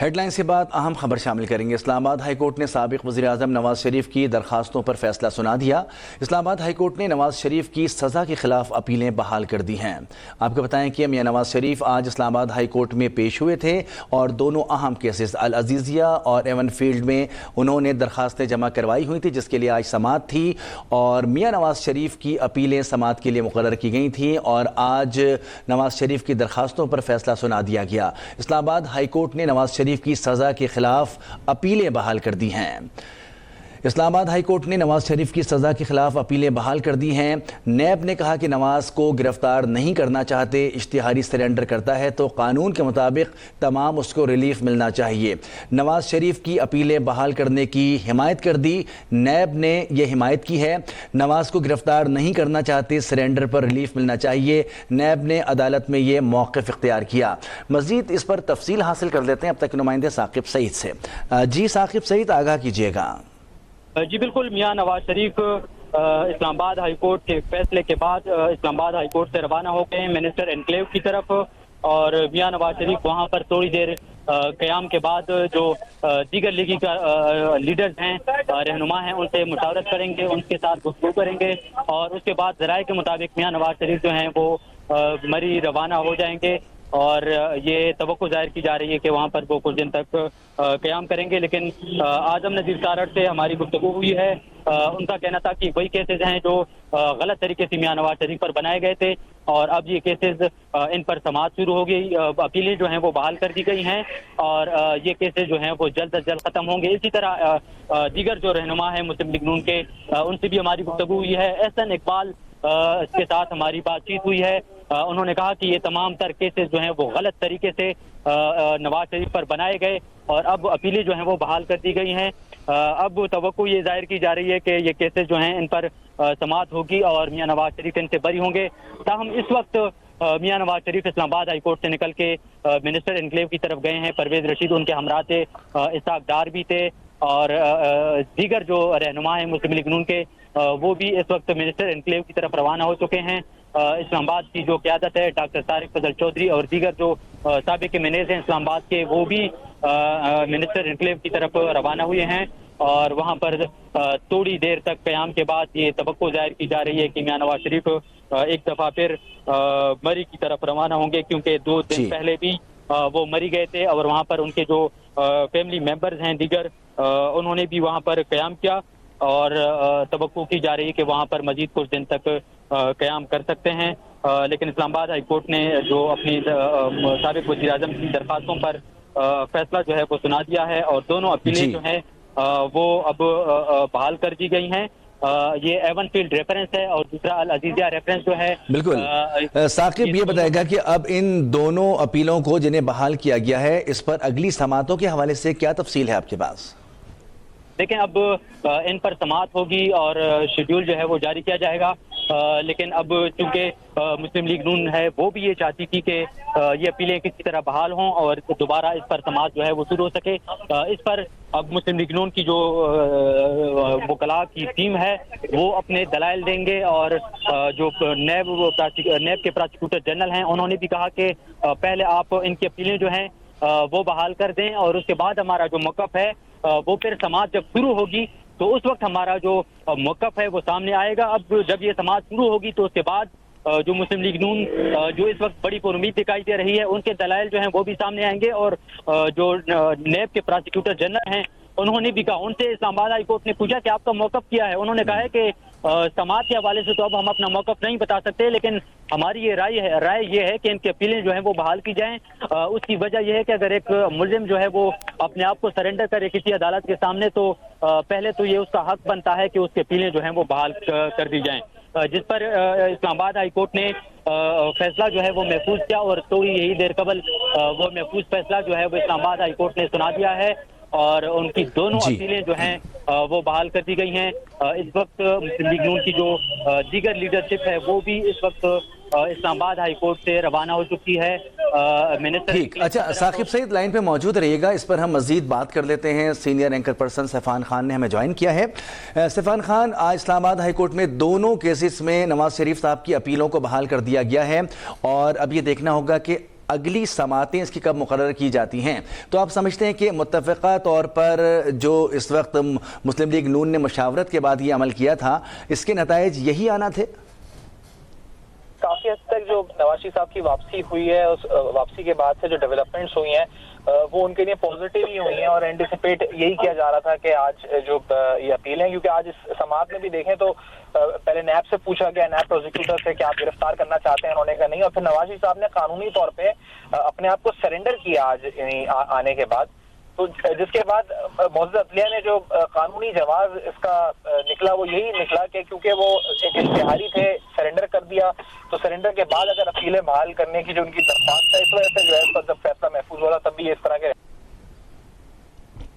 Head lines کے بعد اہم خبر شامل کریں گے۔ اسلام آباد ہائی کورٹ نے سابق وزیر اعظم نواز شریف کی درخواستوں پر فیصلہ سنا دیا۔ اسلام آباد ہائی کورٹ نے نواز شریف کی سزا کے خلاف اپیلیں بحال کر دی ہیں۔ آپ کو بتائیں کہ میاں نواز شریف آج اسلام آباد ہائی کورٹ میں پیش ہوئے تھے اور دونوں اہم کیسز العزیزیہ اور ایون فیلڈ میں انہوں نے درخواستیں جمع کروائی ہوئی تھی، جس کے لیے آج سماعت تھی اور میاں نواز شریف کی اپیلیں سماعت کے لیے مقرر کی گئی تھیں اور آج نواز شریف کی درخواستوں پر فیصلہ سنا دیا گیا۔ اسلام آباد ہائی کورٹ نے نواز شریف کی سزا کے خلاف اپیلیں بحال کر دی ہیں۔ اسلام آباد ہائی کورٹ نے نواز شریف کی سزا کے خلاف اپیلیں بحال کر دی ہیں۔ نیب نے کہا کہ نواز کو گرفتار نہیں کرنا چاہتے، اشتہاری سرنڈر کرتا ہے تو قانون کے مطابق تمام اس کو ریلیف ملنا چاہیے۔ نواز شریف کی اپیلیں بحال کرنے کی حمایت کر دی۔ نیب نے یہ حمایت کی ہے۔ نواز کو گرفتار نہیں کرنا چاہتے، سرنڈر پر ریلیف ملنا چاہیے۔ نیب نے عدالت میں یہ موقف اختیار کیا۔ مزید اس پر تفصیل حاصل کر لیتے ہیں اب تک نمائندے ثاقب سعید سے۔ جی ثاقب سعید، آگاہ کیجیے گا۔ جی بالکل، میاں نواز شریف اسلام آباد ہائی کورٹ کے فیصلے کے بعد اسلام آباد ہائی کورٹ سے روانہ ہو گئے ہیں منسٹر انکلیو کی طرف، اور میاں نواز شریف وہاں پر تھوڑی دیر قیام کے بعد جو دیگر لیگی کا لیڈرز ہیں، رہنما ہیں، ان سے مشاورت کریں گے، ان کے ساتھ گفتگو کریں گے اور اس کے بعد ذرائع کے مطابق میاں نواز شریف جو ہیں وہ مری روانہ ہو جائیں گے اور یہ توقع ظاہر کی جا رہی ہے کہ وہاں پر وہ کچھ دن تک قیام کریں گے۔ لیکن اعظم نذیر سارٹ سے ہماری گفتگو ہوئی ہے، ان کا کہنا تھا کہ وہی کیسز ہیں جو غلط طریقے سے میاں نواز شریف پر بنائے گئے تھے اور اب یہ کیسز ان پر سماعت شروع ہو گئی، اپیلیں جو ہیں وہ بحال کر دی گئی ہیں اور یہ کیسز جو ہیں وہ جلد از جلد ختم ہوں گے۔ اسی طرح دیگر جو رہنما ہیں مسلم لیگ نون کے، ان سے بھی ہماری گفتگو ہوئی ہے۔ احسن اقبال کے ساتھ ہماری بات چیت ہوئی ہے، انہوں نے کہا کہ یہ تمام تر کیسز جو ہیں وہ غلط طریقے سے نواز شریف پر بنائے گئے اور اب اپیلیں جو ہیں وہ بحال کر دی گئی ہیں۔ اب توقع یہ ظاہر کی جا رہی ہے کہ یہ کیسز جو ہیں ان پر سماعت ہوگی اور میاں نواز شریف ان سے بری ہوں گے۔ تاہم اس وقت میاں نواز شریف اسلام آباد ہائی کورٹ سے نکل کے منسٹر انکلیو کی طرف گئے ہیں۔ پرویز رشید ان کے ہمراہ تھے، اسحاق ڈار بھی تھے اور دیگر جو رہنما ہیں مسلم لیگ نون کے، وہ بھی اس وقت منسٹر انکلیو کی طرف روانہ ہو چکے ہیں۔ اسلام آباد کی جو قیادت ہے، ڈاکٹر طارق فضل چودھری اور دیگر جو سابق منیز ہیں اسلام آباد کے، وہ بھی منسٹر انکلیو کی طرف روانہ ہوئے ہیں اور وہاں پر تھوڑی دیر تک قیام کے بعد یہ توقع ظاہر کی جا رہی ہے کہ میاں نواز شریف ایک دفعہ پھر مری کی طرف روانہ ہوں گے، کیونکہ 2 دن پہلے بھی وہ مری گئے تھے اور وہاں پر ان کے جو فیملی ممبرز ہیں دیگر، انہوں نے بھی وہاں پر قیام کیا اور توقع کی جا رہی ہے کہ وہاں پر مزید کچھ دن تک قیام کر سکتے ہیں۔ لیکن اسلام آباد ہائی کورٹ نے جو اپنی سابق وزیر اعظم کی درخواستوں پر فیصلہ جو ہے وہ سنا دیا ہے اور دونوں اپیلیں جو ہیں وہ اب بحال کر دی گئی ہیں۔ یہ ایون فیلڈ ریفرنس ہے اور دوسرا العزیزیہ ریفرنس جو ہے۔ بالکل ثاقب، یہ بتائے گا کہ اب ان دونوں اپیلوں کو جنہیں بحال کیا گیا ہے، اس پر اگلی سماعتوں کے حوالے سے کیا تفصیل ہے آپ کے پاس؟ دیکھیں، اب ان پر سماعت ہوگی اور شیڈیول جو ہے وہ جاری کیا جائے گا، لیکن اب چونکہ مسلم لیگ نون ہے وہ بھی یہ چاہتی تھی کہ یہ اپیلیں کسی طرح بحال ہوں اور دوبارہ اس پر سماعت جو ہے وہ شروع ہو سکے۔ اس پر اب مسلم لیگ نون کی جو وکلاء کی ٹیم ہے وہ اپنے دلائل دیں گے اور جو نیب کے پراسیکیوٹر جنرل ہیں انہوں نے بھی کہا کہ پہلے آپ ان کی اپیلیں جو ہیں وہ بحال کر دیں اور اس کے بعد ہمارا جو موقف ہے وہ پھر سماعت جب شروع ہوگی تو اس وقت ہمارا جو موقف ہے وہ سامنے آئے گا۔ اب جب یہ سماعت شروع ہوگی تو اس کے بعد جو مسلم لیگ نون جو اس وقت بڑی پر امید دکھائی دے رہی ہے، ان کے دلائل جو ہیں وہ بھی سامنے آئیں گے اور جو نیب کے پراسیکیوٹر جنرل ہیں انہوں نے بھی کہا، ان سے اسلام آباد ہائی کورٹ نے پوچھا کہ آپ کا موقف کیا ہے، انہوں نے کہا ہے کہ سماعت کے حوالے سے تو اب ہم اپنا موقف نہیں بتا سکتے، لیکن ہماری یہ رائے یہ ہے کہ ان کی اپیلیں جو ہیں وہ بحال کی جائیں۔ اس کی وجہ یہ ہے کہ اگر ایک ملزم جو ہے وہ اپنے آپ کو سرنڈر کرے کسی عدالت کے سامنے تو پہلے تو یہ اس کا حق بنتا ہے کہ اس کی اپیلیں جو ہیں وہ بحال کر دی جائیں، جس پر اسلام آباد ہائی کورٹ نے فیصلہ جو ہے وہ محفوظ کیا اور تھوڑی یہی دیر قبل وہ محفوظ فیصلہ جو ہے وہ اسلام آباد ہائی کورٹ نے سنا دیا ہے اور ان کی دونوں اپیلیں جو ہیں وہ بحال کر دی گئی ہیں۔ اس وقت مسلم لیگ نون کی جو دیگر لیڈرشپ ہے وہ بھی اس وقت اسلام آباد ہائی کورٹ سے روانہ ہو چکی ہے۔ ٹھیک، اچھا ثاقب سعید لائن پہ موجود رہیے گا، اس پر ہم مزید بات کر لیتے ہیں۔ سینئر اینکر پرسن سیفان خان نے ہمیں جوائن کیا ہے۔ سیفان خان، آج اسلام آباد ہائی کورٹ میں دونوں کیسز میں نواز شریف صاحب کی اپیلوں کو بحال کر دیا گیا ہے اور اب یہ دیکھنا ہوگا کہ اگلی سماعتیں اس کی کب مقرر کی جاتی ہیں؟ تو آپ سمجھتے ہیں کہ متفقہ طور پر جو اس وقت مسلم لیگ نون نے مشاورت کے بعد یہ عمل کیا تھا، اس کے نتائج یہی آنا تھے؟ کافی حد تک جو نواز شریف صاحب کی واپسی ہوئی ہے، اس واپسی کے بعد سے جو ڈیولپمنٹس ہوئی ہیں وہ ان کے لیے پازیٹیو ہی ہوئی ہیں، اور اینٹیسپیٹ یہی کیا جا رہا تھا کہ آج جو یہ اپیل ہے، کیونکہ آج اس سماعت میں بھی دیکھیں تو پہلے نیب سے پوچھا گیا، نیب پروزیکیوٹر سے کہ آپ گرفتار کرنا چاہتے ہیں، انہوں نے کہا نہیں، اور پھر نواز شریف صاحب نے قانونی طور پہ اپنے آپ کو سرنڈر کیا آج یعنی آنے کے بعد، تو جس کے بعد معزز عدلیہ نے جو قانونی جواز اس کا نکلا وہ یہی نکلا کہ کیونکہ وہ ایک اشتہاری تھے، سرنڈر کر دیا، تو سرنڈر کے بعد اگر اپیلیں بحال کرنے کی جو ان کی درخواست ہے، اس وجہ سے جو ہے اس پر جب فیصلہ محفوظ ہو رہا تب بھی اس طرح کے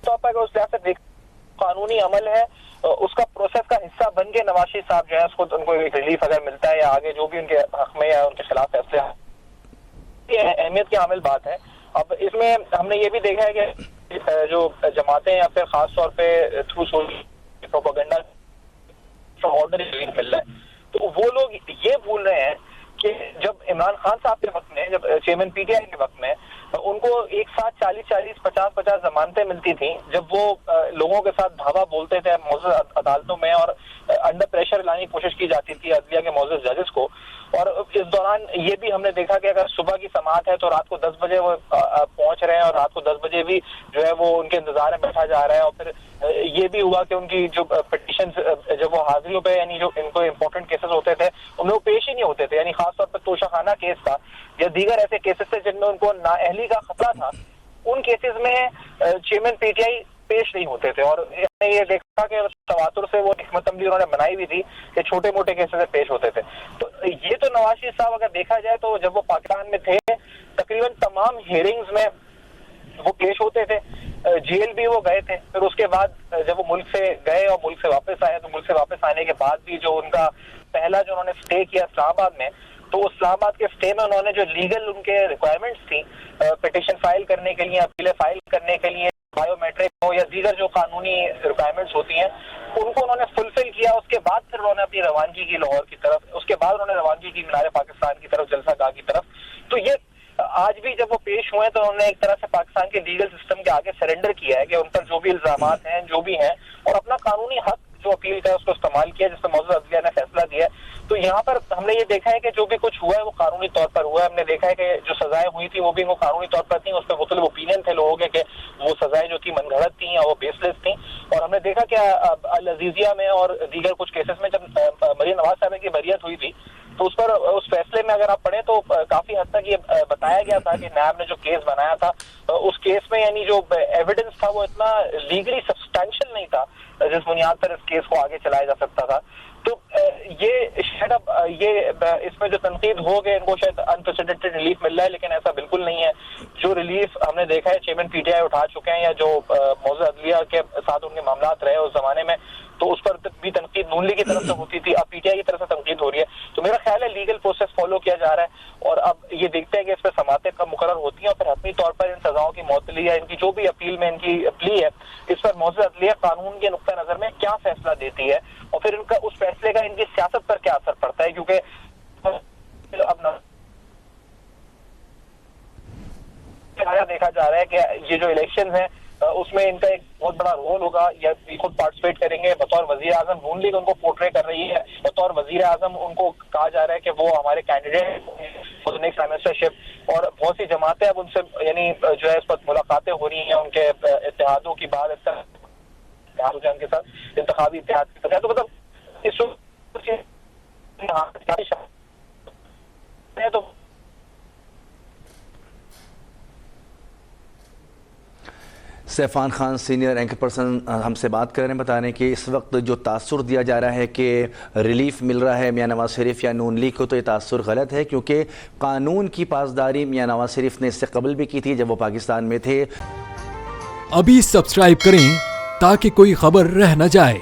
طور پر اس لحاظ سے قانونی عمل ہے، اس کا پروسیس کا حصہ بن کے نواز شریف صاحب جو ہے اس کو ان کو ایک ریلیف اگر ملتا ہے یا آگے جو بھی ان کے حق میں یا ان کے خلاف فیصلے، یہ اہمیت کی عامل بات ہے۔ اب اس میں ہم نے یہ بھی دیکھا ہے کہ جو جماعتیں یا پھر خاص طور پہ through social propaganda order relief مل رہا ہے، تو وہ لوگ یہ بھول رہے ہیں کہ جب عمران خان صاحب کے وقت میں، جب چیئرمین پی ٹی آئی کے وقت میں ان کو ایک ساتھ 40 50 ضمانتیں ملتی تھیں، جب وہ لوگوں کے ساتھ دھاوا بولتے تھے معزز عدالتوں میں اور انڈر پریشر لانے کی کوشش کی جاتی تھی عدلیہ کے معزز ججز کو، اور اس دوران یہ بھی ہم نے دیکھا کہ اگر صبح کی سماعت ہے تو رات کو 10 بجے وہ پہنچ رہے ہیں، اور رات کو 10 بجے بھی جو ہے وہ ان کے انتظار میں بیٹھا جا رہا ہے، اور پھر یہ بھی ہوا کہ ان کی جو پٹیشنز جب وہ حاضریوں پہ یعنی جو ان کو امپورٹنٹ کیسز ہوتے تھے ان میں وہ پیش ہی نہیں ہوتے تھے، یعنی خاص طور پر توشہ خانہ کیس تھا یا دیگر ایسے کیسز تھے جن میں ان کو نااہلی کا خطرہ تھا، ان کیسز میں چیئرمین پی ٹی آئی پیش نہیں ہوتے تھے، اور ہم نے یہ دیکھا کہ تواتر سے وہ حکمت عملی انہوں نے بنائی بھی تھی کہ چھوٹے موٹے کیسز پیش ہوتے تھے۔ تو یہ تو نواز شریف صاحب اگر دیکھا جائے تو جب وہ پاکستان میں تھے تقریباً تمام ہیئرنگز میں وہ پیش ہوتے تھے، جیل بھی وہ گئے تھے، پھر اس کے بعد جب وہ ملک سے گئے اور ملک سے واپس آئے تو ملک سے واپس آنے کے بعد بھی جو ان کا پہلا جو انہوں نے اسٹے کیا اسلام آباد میں، تو اسلام آباد کے اسٹے میں انہوں نے جو لیگل ان کے ریکوائرمنٹس تھیں پٹیشن فائل کرنے کے لیے، اپیلیں فائل کرنے کے لیے، بایو میٹرک ہو یا دیگر جو قانونی ریکوائرمنٹس ہوتی ہیں، ان کو انہوں نے فلفل کیا۔ اس کے بعد پھر انہوں نے اپنی روانگی کی لاہور کی طرف، اس کے بعد انہوں نے روانگی کی مینار پاکستان کی طرف، جلسہ گاہ کی طرف۔ تو یہ آج بھی جب وہ پیش ہوئے تو انہوں نے ایک طرح سے پاکستان کے لیگل سسٹم کے آگے سرنڈر کیا ہے کہ ان پر جو بھی الزامات ہیں جو بھی ہیں، اور اپنا قانونی حق جو اپیل کا ہے اس کو استعمال کیا جس پر معزز عدلیہ نے فیصلہ دیا ہے۔ تو یہاں پر ہم نے یہ دیکھا ہے کہ جو بھی کچھ ہوا ہے وہ قانونی طور پر ہوا ہے۔ ہم نے دیکھا ہے کہ جو سزائیں ہوئی تھی وہ بھی وہ قانونی طور پر تھیں، اس پہ مختلف اوپینین تھے لوگوں کے کہ وہ سزائیں جو تھیں من گھڑت تھیں یا وہ بیس لیس تھیں، اور ہم نے دیکھا کہ العزیزیہ میں اور دیگر کچھ کیسز میں جب مریم نواز صاحبہ کی بریت ہوئی تھی تو اس پر اس فیصلے میں اگر آپ پڑھیں تو کافی حد تک یہ بتایا گیا تھا کہ نیب نے جو کیس بنایا تھا اس کیس میں یعنی جو ایویڈنس تھا وہ اتنا لیگلی سبسٹینشیل نہیں تھا جس بنیاد پر اس کیس کو آگے چلایا جا سکتا تھا۔ تو یہ شاید اب یہ اس میں جو تنقید ہو کہ ان کو شاید انپریسیڈنٹڈ ریلیف مل رہا ہے، لیکن ایسا بالکل نہیں ہے۔ جو ریلیف ہم نے دیکھا ہے چیئرمین پی ٹی آئی اٹھا چکے ہیں یا جو معزز عدلیہ کے ساتھ ان کے معاملات رہے اس زمانے میں، تو اس پر بھی تنقید نون لیگ کی طرف سے ہوتی تھی، اب پی ٹی آئی کی طرف سے تنقید ہو رہی ہے۔ تو میرا خیال ہے لیگل پروسیس فالو کیا جا رہا ہے، اور اب یہ دیکھتے ہیں کہ اس پہ سماعتیں کب مقرر ہوتی ہیں، اور پھر حتمی طور پر ان سزاؤں کی معطلی یا ان کی جو بھی اپیل میں ان کی پلی ہے اس پر معزز عدلیہ قانون کے نقطہ نظر میں کیا فیصلہ دیتی ہے، اور پھر ان کا اس فیصلے کا ان کی سیاست پر کیا اثر پڑتا ہے، کیونکہ اب دیکھا جا رہا ہے کہ یہ جو الیکشنز ہیں اس میں ان کا ایک بہت بڑا رول ہوگا، یا خود پارٹیسپیٹ کریں گے بطور وزیر اعظم۔ نون لیگ ان کو پورٹرے کر رہی ہے بطور وزیر اعظم، ان کو کہا جا رہا ہے کہ وہ ہمارے candidate for the next prime ministership, اور بہت سی جماعتیں اب ان سے یعنی جو ہے اس پر ملاقاتیں ہو رہی ہیں ان کے اتحادوں کی بات اتحاد ہو جائے ان کے ساتھ انتخابی اتحاد کی طرح۔ تو مطلب اس تو سیفان خان سینئر اینکر پرسن ہم سے بات کر رہے ہیں، بتا رہے ہیں کہ اس وقت جو تاثر دیا جا رہا ہے کہ ریلیف مل رہا ہے میاں نواز شریف یا نون لیگ کو، تو یہ تاثر غلط ہے، کیونکہ قانون کی پاسداری میاں نواز شریف نے اس سے قبل بھی کی تھی جب وہ پاکستان میں تھے۔ ابھی سبسکرائب کریں تاکہ کوئی خبر رہ نہ جائے۔